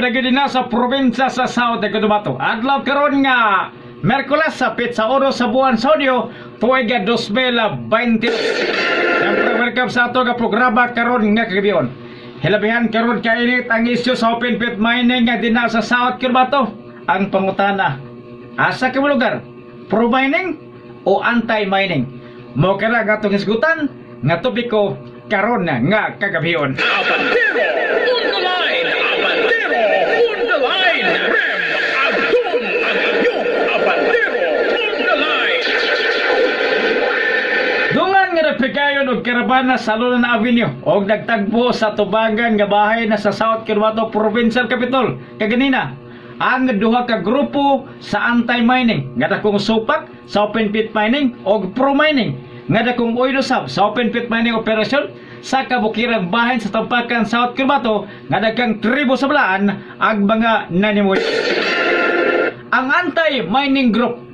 lagi din na sa probinsya sa South de Cotabato. Adlaw karon nga Merkules sa Pizza Oro sa buwan Saudio, tuig 2020. Siyempre, welcome sa ato nga programa karon nga kagabion. Hilabihan karon kainit ang isyu sa open pit mining nga din na sa South Cotabato. Ang pangutana, asa ka mo lugar? Pro mining o anti-mining? Mo kaya nga itong hisgutan nga topiko karon nga kagabion. Pigayon og karavana sa Luna Avenue og nagtagbo sa tubangan nga bahay na sa South Cotabato Provincial Capital kaganina ang duha ka grupo sa anti-mining nga dakong supak sa open pit mining og pro mining nga dakong oilusab sa open pit mining operasyon sa kabukirang bahin sa tampakan South Cotabato nga daghang tribo sa balaan ang mga nanimoy. Ang anti-mining group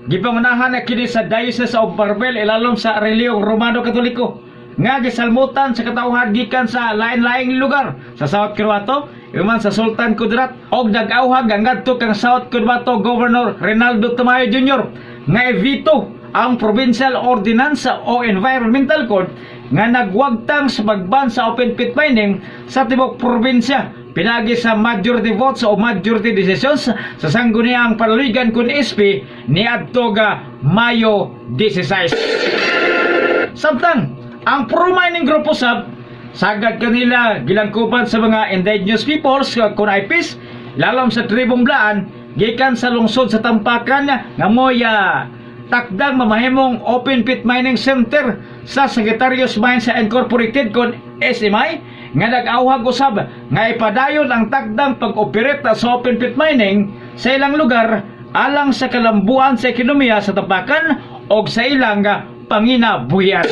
gipangunahan na kini sa Diocese of Barbel ilalom sa reliyong Romano Katoliko nga gisalmutan sa katawhan gikan sa lain-laing lugar sa South Cotabato iman sa Sultan Kudarat og nag-awhag ang ngadto kang South Cotabato Governor Rinaldo Tamayo Jr. nga evito ang Provincial Ordinance o Environmental Code nga nagwagtang sa pagban sa open pit mining sa tibok probinsya pinagi sa majority votes o majority decisions sa sangguniang panaligan kun SP ni adtoga Mayo 16. Samtang ang pro-mining group usab sagad kanila gilangkuban sa mga indigenous peoples kun IPs lalom sa tribong Blaan gikan sa lungsod sa Tampakan nga moya takdang mamahimong open pit mining center sa Secretarios Mines sa Incorporated kun SMI nga nag-awhag usab nga ipadayon ang takdang pag-operate sa open pit mining sa ilang lugar alang sa kalambuan sa ekonomiya sa Tampakan o sa ilang panginabuhian.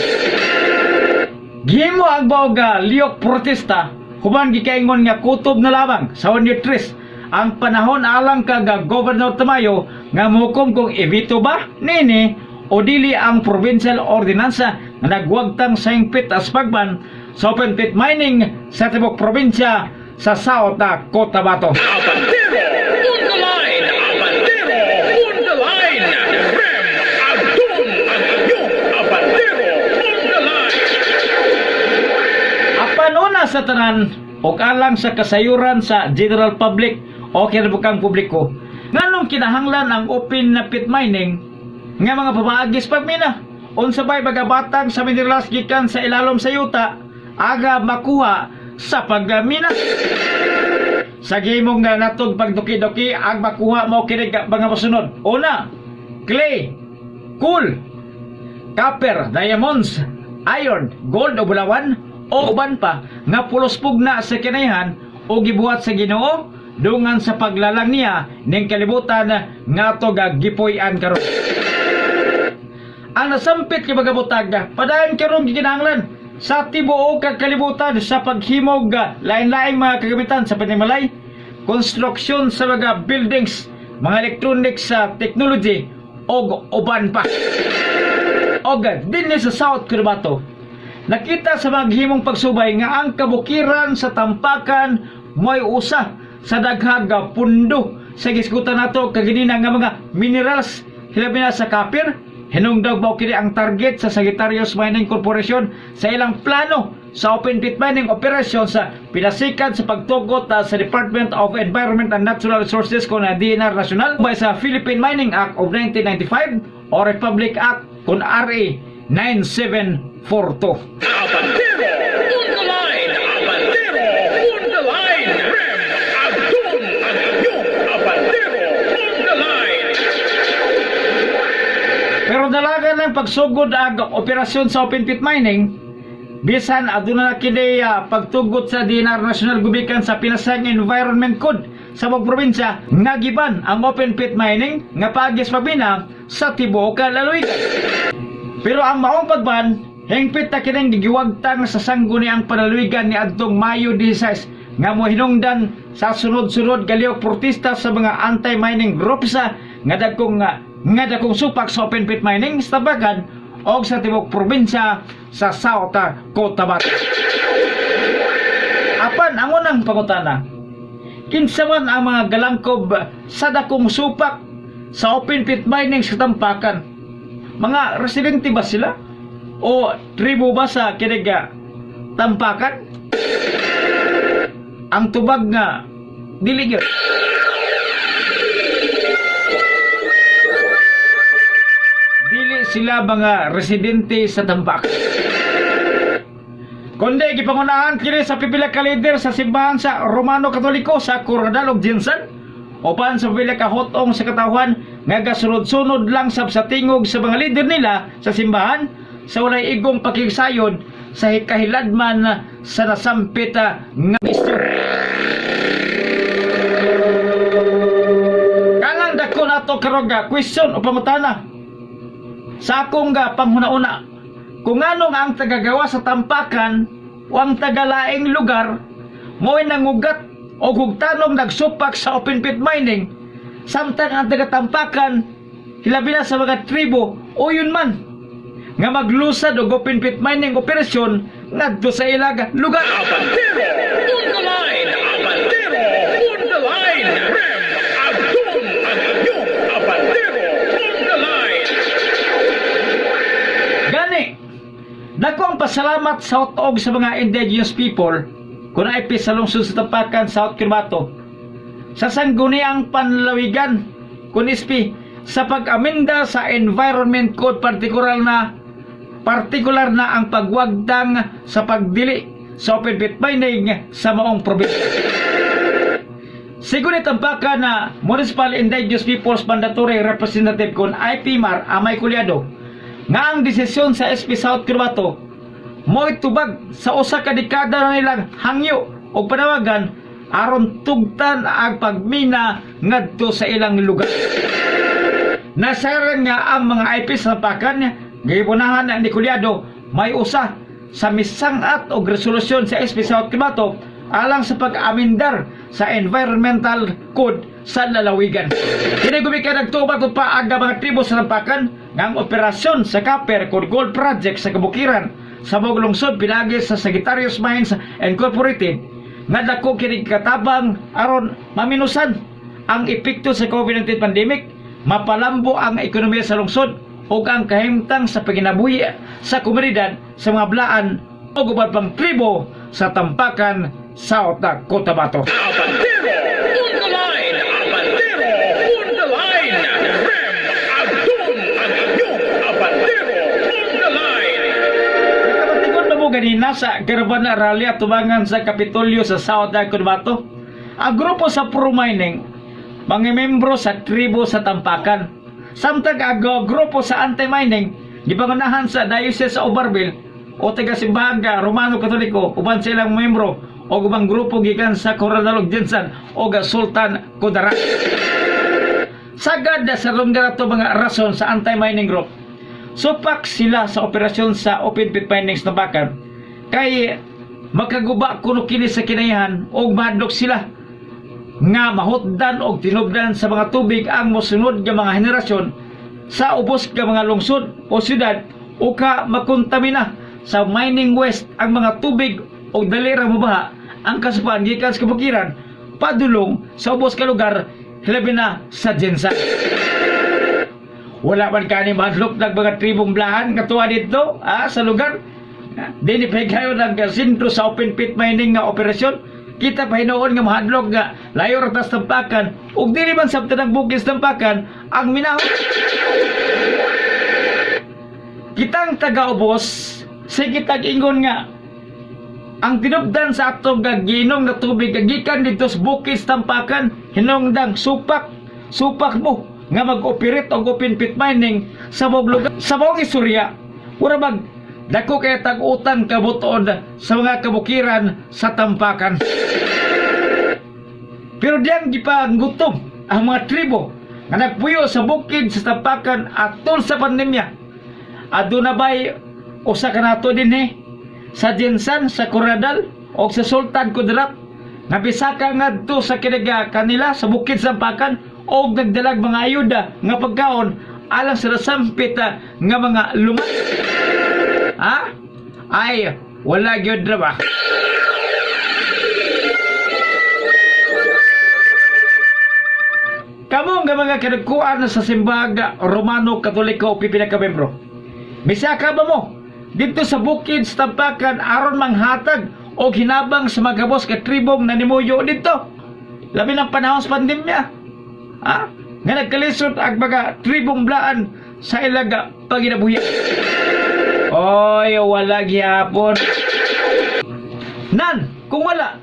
Gihimo ang bawga liyok protesta human gikaingon nga kutob na lamang sa Onitris ang panahon alang kag Governor Tamayo nga muhukom kung evito ba nini o dili ang provincial ordinance nga nagwagtang sa hingpit as pagban sa open pit mining sa tibok probinsya sa South Cotabato. Apan una sa tanan o alang sa kasayuran sa general public o kinabukang publiko nganong kinahanglan ang open pit mining nga mga papaagis pagmina unsa bay bagabatang sa minerals gikan sa ilalom sa yuta aga makuha sa pagmina sa gihimong nga natog pagduki-duki ang makuha mo kini mga masunod. Una, clay, coal, copper, diamonds, iron, gold o bulawan o uban pa nga pulos-pug na sa kinaihan o gibuhat sa Ginoo dungan sa paglalang niya ning kalibutan nga to gipuy-an karon. Ang nasampit kay bagabutag padayon karon gikinahanglan sa tibuok kag kalibutan sa paghimog lain-laing mga kagamitan sa panimalay, konstruksyon sa mga buildings, mga electronics sa technology og uban pa. Og dinhi sa South Cotabato nakita sa maghimong pagsubay nga ang kabukiran sa Tampakan mo'y usa sa daghang pundo sa gisgutan nato kaginina nga mga minerals hilabi na sa copper. Hinungdag ba kini ang target sa Sagittarius Mining Corporation sa ilang plano sa open pit mining operation sa pinasikan sa pagtugot sa Department of Environment and Natural Resources kon DNR National by sa Philippine Mining Act of 1995 o Republic Act kon RA 9742. Pero dalagan ng pagsugod ang operasyon sa open pit mining bisan aduna na kini pagtugot sa DNR National gubikan sa pinasang Environment Code sa mga probinsya nga giban ang open pit mining nga paagis pagmina sa tibuok laloy. Pero ang maong pagban hingpit na kining gigiwagtang sa sangguni ang panaluigan ni adtong Mayo 16 nga mohinungdan sa sunod-sunod galiyok protesta sa mga anti-mining groups nga dagkong supak sa open pit mining sa Tampakan o sa tibok probinsya sa South Cotabato. Apan ang unang pangutana, kinsa man ang mga galangkob sa dakong supak sa open pit mining sa Tampakan? Mga residente ba sila? O tribo ba sa kiniga Tampakan? Ang tubag nga dili gyud. Dili sila mga residente sa Tampakan. Kundi gipangunahan kini sa pipila ka leader sa simbahan sa Romano Katoliko sa Coronadal ug Jinsan, upan sa pipila ka hotong sa katawhan nga gasunod-sunod lang sa tingog sa mga leader nila sa simbahan sa walay igong pakigsayod sa kahiladman sa nasampit nga isyu. Kanang dako nato karong question o pangutana sa akong panghuna-una, kung anong ang tagagawa sa Tampakan o ang tagalaing lugar mo'y nangugat o hugtanong nagsupak sa open pit mining, samtang ang taga-Tampakan hilabi na sa mga tribo o yun man nga maglusad og open pit mining operasyon ngadto sa ilang lugar. Abandero! On the line! Abandero! On the line! Rem! Abdon! Ang inyong Abandero! On the line! Gani, dakong pasalamat sa utog sa mga indigenous people kung naipis sa lungsod sa Tampakan, South Cotabato, sa sangguniang panlawigan kung ispi sa pag-aminda sa Environment Code, partikular na ang pagwagdang sa pagdili sa open pit mining sa maong probinsya. Sigunit Tampakan na Municipal Indigenous Peoples Mandatory Representative kung IPMAR Amay Kulyado nga ang desisyon sa SP South Cotabato mo'y tubag sa usa ka dekada na nilang hangyo o panawagan aron tugtan ang pagmina ngadto sa ilang lugar. Nasaran nga ang mga IP sa Tampakan gibunahan ni Kulyado may usa sa misangat og resolusyon sa SP South Cotabato alang sa pag-amendar sa Environmental Code sa lalawigan. Kini gumika nagtubag ug paag mga tribo sa Tampakan nga ang operasyon sa copper ug gold project sa kabukiran sa Bog Lungsod pinagi sa Sagittarius Mines Incorporated nga dako kini katabang aron maminusan ang epekto sa COVID-19 pandemic, mapalambo ang ekonomiya sa lungsod ug ang kahimtang sa paginabuhi sa komunidad sa mga blaan o ubang pang tribo sa Tampakan, South Cotabato. Abandero! On the line! Abandero! On the line! Rem! Abdon! Ang inyong Abandero! On the line! Nakabatingon na mo ganina sa Caravan Rally at tubangan sa Kapitolyo sa South Cotabato. Ang grupo sa Pro Mining, mga membro sa tribo sa Tampakan. Samtang ang grupo sa anti-mining, gipangunahan sa Diocese sa Ubarbil o taga-simbahan Romano Katoliko, uban sa ilang membro o ubang grupo gikan sa Coronadal ug Jinsan o Sultan Kudarat. Sagad sa lugar ato mga rason sa anti-mining group, supak sila sa operasyon sa open pit mining sa Tampakan kay makaguba kuno kini sa kinayahan o madlok sila nga mahutdan og tinubdan sa mga tubig ang mosunod nga mga henerasyon sa ubos nga mga lungsod o syudad o ka makontamina sa mining waste ang mga tubig o dalira mubaha ang kasupan gikan sa kabukiran padulong sa ubos ka lugar hilabi na sa Jinsan. Wala man kani madlok ng mga tribong blahan katuwa dito sa lugar dini pagayon ang sentro sa open pit mining nga operasyon. Kita pa hinoon nga mahadlok nga layo ra tas Tampakan ug dili man sabta ng bukis Tampakan ang minahon. Kitang taga-ubos sige tag-ingon nga ang tinubdan sa atong giinom nga tubig gikan dito sa bukis Tampakan hinungdang supak mo nga mag-operate og open pit mining sa mong lugar sa mong istorya ura mag dako kay tag-utang kabuton sa mga kabukiran sa Tampakan. Pero diyang gipanggutom ang mga tribo nga nagpuyo sa bukid sa Tampakan atol sa pandemya. Aduna bay usa ka nato dinhi sa Jinsan, sa Coronadal o sa Sultan Kudarat nga bisaka ngadto sa kinaga kanila sa bukid sa Tampakan o nagdalag mga ayuda nga pagkaon alang sa nasampit nga mga lumat. Ay, wala gyud ra ba? Kamo nga mga kadagkuan sa simbaga Romano, Katoliko o pipila ka membro. Misaka ba mo dito sa bukid sa Tampakan aron manghatag o hinabang sa mga kabos ka tribong nanimuyo dito? Labi ng panahon sa pandemya. Ha? Nga nagkalisod ang mga tribong blaan sa ilaga paginabuhi. Oy, wala gyapon. Nan, kung wala,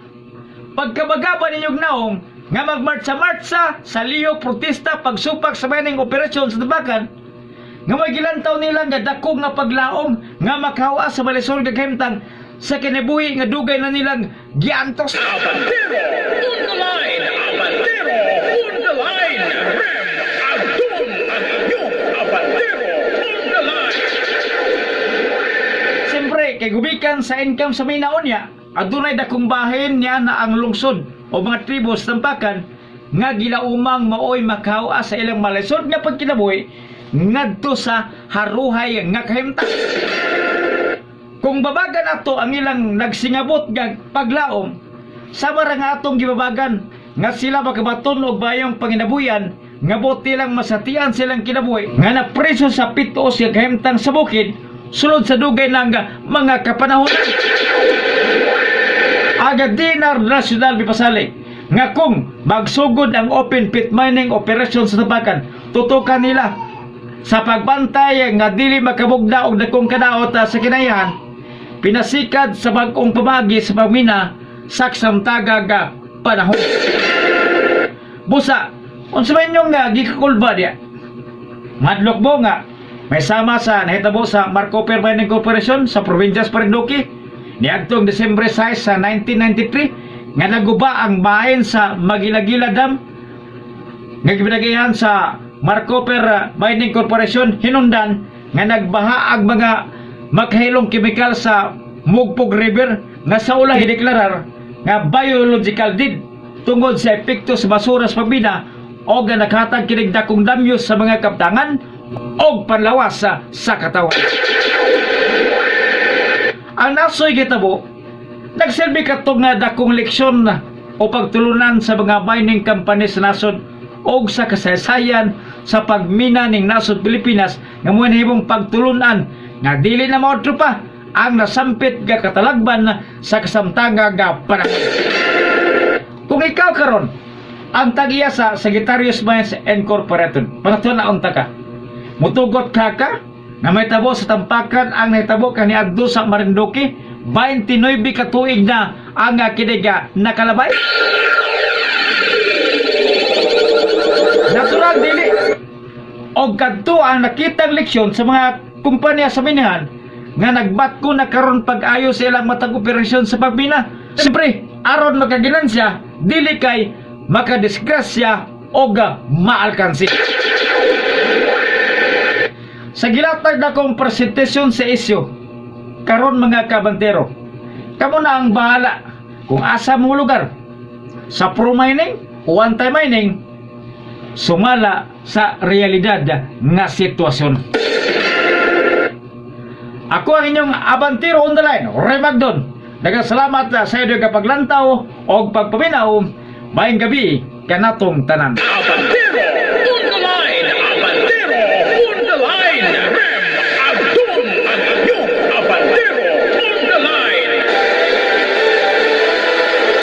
pagkabagaba ninyong naong nga magmartsa-martsa sa liyo protesta pagsupak sa mining operasyon sa Tabakan, nga magilantaw nila nga dako nga paglaom nga makawa sa malisod nga kahimtang sa kinabuhi nga dugay na nilang giantos. Abantero on the line! Abantero on the line! Rem Adun ang iyong Abantero on the line! Siyempre, kay gubikan sa income sa may naon niya, adunay dakong bahin niya na ang lungsod o mga tribo sa Tampakan nga gilaumang maoy makawa sa ilang malisod nga pagkinabuhi ngadto sa haruhay nga kahimtang. Kung babagan ato ang ilang nagsingabot nga paglaom, sama ra nga atong gibabagan nga sila makabaton og bayong panginabuyan nga buti lang masatian silang kinabuhi nga napreso sa pitos nga kahimtang sa bukid sulod sa dugay ng mga kapanahonan. Agad dinar nasyonal bipasalig nga kung magsugod ang open pit mining operation sa Tabakan, tutukan nila sa pagbantay nga dili makabugda og dakong kadaot sa kinayahan, pinasikad sa bag-ong pamagi sa pagmina sa kasamtagag panahon. Busa, unsa man yung gikakulba diya? Madlok mo nga may sama sa nahitabo sa Marcoper Mining Corporation sa probinsya sa Marinduque niadtong Disyembre 6 sa 1993 nga naguba ang bahin sa Magilagila Dam nga gibinagihan sa Marcoper Mining Corporation hinundan nga nagbaha ang mga maghilong kemikal sa Mugpog River nga sa ula hideklarar nga biological dead tungod sa epekto sa basura sa pambina o nga naghatag kinig dakong damyos sa mga kaptangan o panlawas sa katawan. Ang nasoy gitabo nagsilbi katong nga dakong leksyon o pagtulunan sa mga mining company sa nasod o sa kasaysayan sa pagmina ning nasod Pilipinas nga muhimong pagtulunan nga dili na maotro pa ang nasampit nga katalagban sa kasamtanga nga panahon. Kung ikaw karon ang tagiya sa Sagittarius Mines Incorporated, pangatun na unta ka, mutugot ka na may tabo sa Tampakan ang nahitabo kaniadto sa Marinduque 29 ka tuig na ang kiniga nakalabay. Natural dili og kadto ang nakitang leksyon sa mga kumpanya sa minahan nga nagbatko na karon pag-ayo sa ilang matag operasyon sa pagmina. Siyempre, aron makaginansya, dili kay makadisgrasya o maalkansi. Sa gilatag na kong presentasyon sa isyo, karon mga kabantero, kamo na ang bahala kung asa mong lugar, sa pro-mining o anti-mining, sumala sa realidad nga sitwasyon. Ako ang inyong abantero on the line, Ray Magdon. Nagasalamat sa iyo kapaglantaw o pagpaminaw. Maayong gabi kanatong tanan.